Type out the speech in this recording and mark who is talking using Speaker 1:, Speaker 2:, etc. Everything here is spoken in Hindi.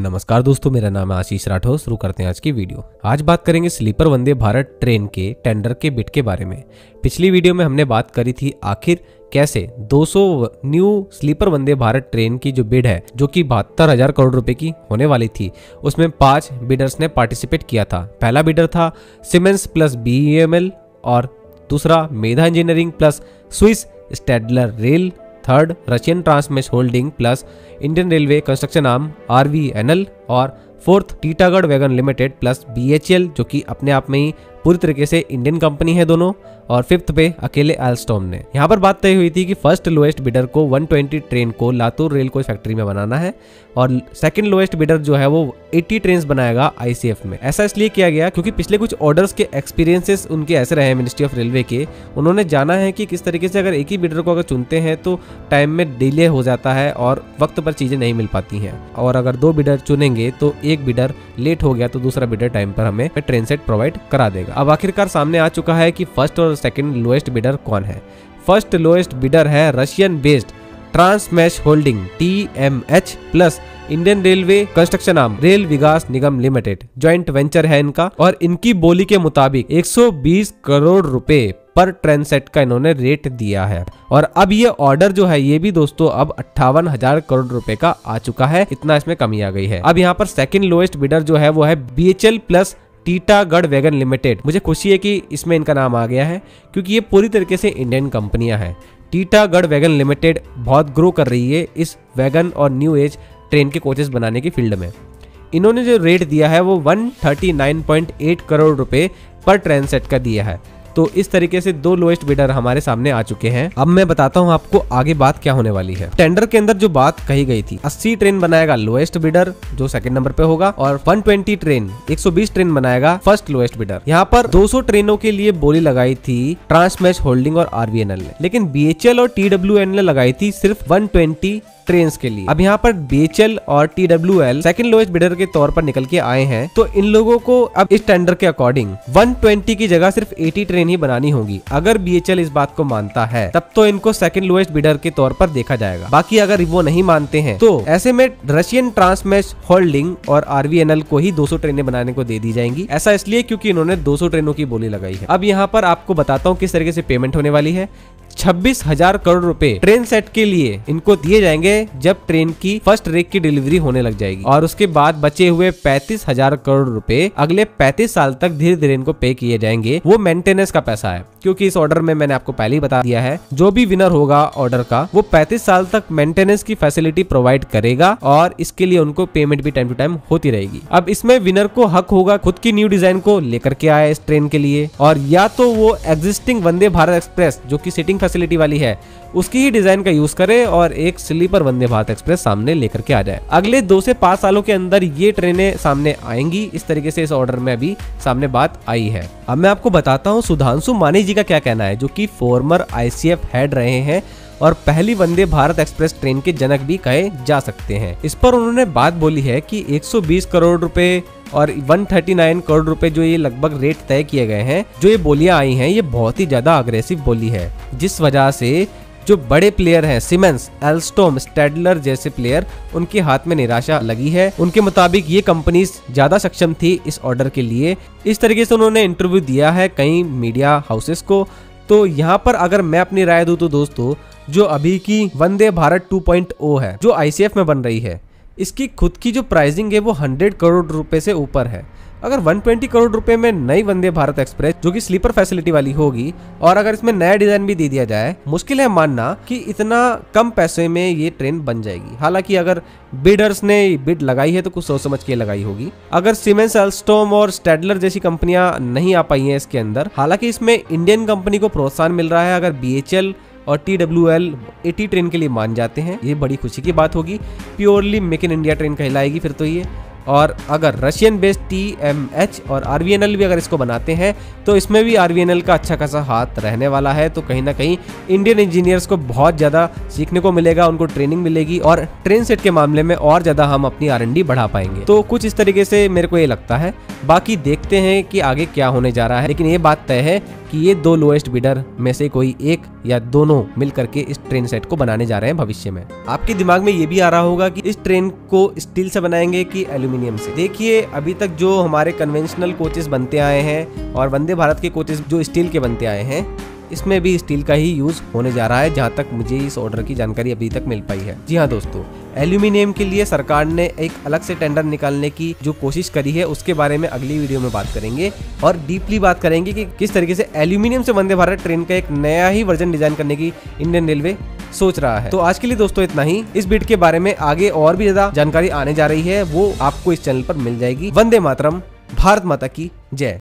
Speaker 1: नमस्कार दोस्तों, मेरा नाम है आशीष राठौर। शुरू करते हैं आज की वीडियो। आज बात करेंगे स्लीपर वंदे भारत ट्रेन के टेंडर के बिड के बारे में। पिछली वीडियो में हमने बात करी थी आखिर कैसे 200 new sleeper Vande Bharat train की जो बिड है, जो कि 72,000 करोड़ रुपए की होने वाली थी, उसमें 5 बिडर्स ने पार्टिसिपेट किया था। पहला बिडर था सीमेंस प्लस BEML और दूसरा Medha engineering plus Swiss Stadler rail, third Russian Transmash holding plus Indian railway construction arm RVNL और fourth Titagarh wagon limited plus BHEL, जो कि अपने आप में ही पूरी तरीके से इंडियन कंपनी है दोनों। और फिफ्थ पे अकेले एल्स्टॉम ने। यहाँ पर बात तय हुई थी कि फर्स्ट लोएस्ट बिडर को 120 ट्रेन को लातूर रेल कोच फैक्ट्री में बनाना है और सेकंड लोएस्ट बिडर जो है वो 80 ट्रेन बनाएगा ICF में। ऐसा इसलिए किया गया क्योंकि पिछले कुछ ऑर्डर्स के एक्सपीरियंसेस उनके ऐसे रहे हैं मिनिस्ट्री ऑफ रेलवे के। उन्होंने जाना है कि किस तरीके से अगर एक ही बिडर को अगर चुनते हैं तो टाइम में डिले हो जाता है और वक्त पर चीजें नहीं मिल पाती हैं, और अगर 2 बिडर चुनेंगे तो एक बिडर लेट हो गया तो दूसरा बिडर टाइम पर हमें ट्रेन सेट प्रोवाइड करा देगा। अब आखिरकार सामने आ चुका है कि फर्स्ट और सेकंड लोएस्ट बिडर कौन है। फर्स्ट लोएस्ट बिडर है Russian based Transmash holding TMH plus Indian railway construction arm rail Vikas Nigam limited, joint venture है इनका, और इनकी बोली के मुताबिक 120 करोड़ रुपए पर ट्रेन सेट का इन्होंने रेट दिया है। और अब ये ऑर्डर जो है ये भी दोस्तों अब 58,000 करोड़ रुपए का आ चुका है। इतना इसमें कमी आ गई है। अब यहाँ पर सेकंड लोएस्ट बिडर जो है वो है BHEL plus Titagarh wagon limited. मुझे खुशी है कि इसमें इनका नाम आ गया है क्योंकि ये पूरी तरीके से इंडियन कंपनियां हैं। टीटागढ़ वैगन लिमिटेड बहुत ग्रो कर रही है इस वैगन और न्यू एज ट्रेन के कोचेस बनाने की फील्ड में। इन्होंने जो रेट दिया है वो 139.8 करोड़ रुपए पर ट्रेन सेट का दिया है। तो इस तरीके से 2 लोएस्ट बिडर हमारे सामने आ चुके हैं। अब मैं बताता हूं आपको आगे बात क्या होने वाली है। टेंडर के अंदर जो बात कही गई थी, 80 ट्रेन बनाएगा लोएस्ट बिडर जो सेकंड नंबर पे होगा, और 120 ट्रेन 120 ट्रेन बनाएगा फर्स्ट लोएस्ट बिडर। यहाँ पर 200 ट्रेनों के लिए बोली लगाई थी ट्रांसमेश होल्डिंग और RVNL ने, लेकिन BHEL और TWN ने लगाई थी सिर्फ 120 ट्रेन के लिए। अब यहाँ पर BHEL और TWL सेकंड लोएस्ट बिडर के तौर पर निकल के आए हैं, तो इन लोगों को अब इस टेंडर के अकॉर्डिंग 120 की जगह सिर्फ 80 ट्रेन ही बनानी होगी। अगर BHEL इस बात को मानता है तब तो इनको सेकंड लोएस्ट बिडर के तौर पर देखा जाएगा। बाकी अगर वो नहीं मानते हैं तो ऐसे में रशियन ट्रांसमेश होल्डिंग और RVNL को ही 200 ट्रेनें बनाने को दे दी जाएंगी। ऐसा इसलिए क्योंकि इन्होंने 200 ट्रेनों की बोली लगाई है। अब यहाँ पर आपको बताता हूँ किस तरीके से पेमेंट होने वाली है। 26,000 करोड़ रुपए ट्रेन सेट के लिए इनको दिए जाएंगे जब ट्रेन की फर्स्ट रेक की डिलीवरी होने लग जाएगी, और उसके बाद बचे हुए 35,000 करोड़ रुपए अगले 35 साल तक धीरे धीरे इनको पे किए जाएंगे। वो मेंटेनेंस का पैसा है, क्योंकि इस ऑर्डर में मैंने आपको पहले ही बता दिया है जो भी विनर होगा ऑर्डर का वो 35 साल तक मेंटेनेंस की फैसिलिटी प्रोवाइड करेगा, और इसके लिए उनको पेमेंट भी टाइम टू टाइम होती रहेगी। अब इसमें विनर को हक होगा खुद की न्यू डिजाइन को लेकर के आए इस ट्रेन के लिए, और या तो वो एग्जिस्टिंग वंदे भारत एक्सप्रेस जो की सीटिंग फैसिलिटी वाली है उसकी ही डिजाइन का यूज करे और एक स्लीपर वंदे भारत एक्सप्रेस सामने लेकर के आ जाए। अगले 2 से 5 सालों के अंदर ये ट्रेनें सामने आएंगी। इस तरीके से इस ऑर्डर में अभी सामने बात आई है। अब मैं आपको बताता हूँ सुधांशु मानी जी का क्या कहना है, जो कि फॉर्मर ICF हेड रहे हैं और पहली वंदे भारत एक्सप्रेस ट्रेन के जनक भी कहे जा सकते हैं। इस पर उन्होंने बात बोली है कि 120 करोड़ रुपए और 139 करोड़ रुपए जो ये लगभग रेट तय किए गए हैं, जो ये बोलियां आई हैं, ये बहुत ही ज्यादा अग्रेसिव बोली है, जिस वजह से जो बड़े प्लेयर हैं सीमेंस, एल्स्टॉम, स्टैडलर जैसे प्लेयर, उनके हाथ में निराशा लगी है। उनके मुताबिक ये कंपनीज ज्यादा सक्षम थी इस ऑर्डर के लिए। इस तरीके से उन्होंने इंटरव्यू दिया है कई मीडिया हाउसेस को। तो यहाँ पर अगर मैं अपनी राय दूं तो दोस्तों, जो अभी की वंदे भारत 2.0 है जो ICF में बन रही है, इसकी खुद की जो प्राइसिंग है वो 100 करोड़ रुपए से ऊपर है। अगर 120 करोड़ रुपए में नई वंदे भारत एक्सप्रेस जो कि स्लीपर फैसिलिटी वाली होगी, और अगर इसमें नया डिजाइन भी दे दिया जाए, मुश्किल है मानना कि इतना कम पैसे में ये ट्रेन बन जाएगी। हालांकि अगर बिडर्स ने बिड लगाई है तो कुछ सोच समझ के लगाई होगी। अगर सीमेंस, एल्स्टॉम और स्टैडलर जैसी कंपनियां नहीं आ पाई हैं इसके अंदर, हालांकि इसमें इंडियन कंपनी को प्रोत्साहन मिल रहा है। अगर BHEL और TWL 80 ट्रेन के लिए मान जाते हैं, ये बड़ी खुशी की बात होगी। Purely make in India train कहलाएगी फिर तो ये। और अगर रशियन बेस्ड TMH और RVNL भी अगर इसको बनाते हैं तो इसमें भी RVNL का अच्छा खासा हाथ रहने वाला है। तो कहीं ना कहीं इंडियन इंजीनियर्स को बहुत ज़्यादा सीखने को मिलेगा, उनको ट्रेनिंग मिलेगी और ट्रेन सेट के मामले में और ज़्यादा हम अपनी R&D बढ़ा पाएंगे। तो कुछ इस तरीके से मेरे को ये लगता है। बाकी देखते हैं कि आगे क्या होने जा रहा है, लेकिन ये बात तय है कि ये 2 लोएस्ट बिडर में से कोई एक या दोनों मिल करके इस ट्रेन सेट को बनाने जा रहे हैं भविष्य में। आपके दिमाग में ये भी आ रहा होगा कि इस ट्रेन को स्टील से बनाएंगे कि एल्यूमिनियम से। देखिए, अभी तक जो हमारे कन्वेंशनल कोचेस बनते आए हैं और वंदे भारत के कोचेस जो स्टील के बनते आए हैं, इसमें भी स्टील का ही यूज होने जा रहा है, जहां तक मुझे इस ऑर्डर की जानकारी अभी तक मिल पाई है। जी हाँ दोस्तों, एल्यूमिनियम के लिए सरकार ने एक अलग से टेंडर निकालने की जो कोशिश करी है उसके बारे में अगली वीडियो में बात करेंगे और डीपली बात करेंगे कि किस तरीके से एल्यूमिनियम से वंदे भारत ट्रेन का एक नया ही वर्जन डिजाइन करने की इंडियन रेलवे सोच रहा है। तो आज के लिए दोस्तों इतना ही। इस बिड के बारे में आगे और भी ज्यादा जानकारी आने जा रही है, वो आपको इस चैनल पर मिल जाएगी। वंदे मातरम, भारत माता की जय।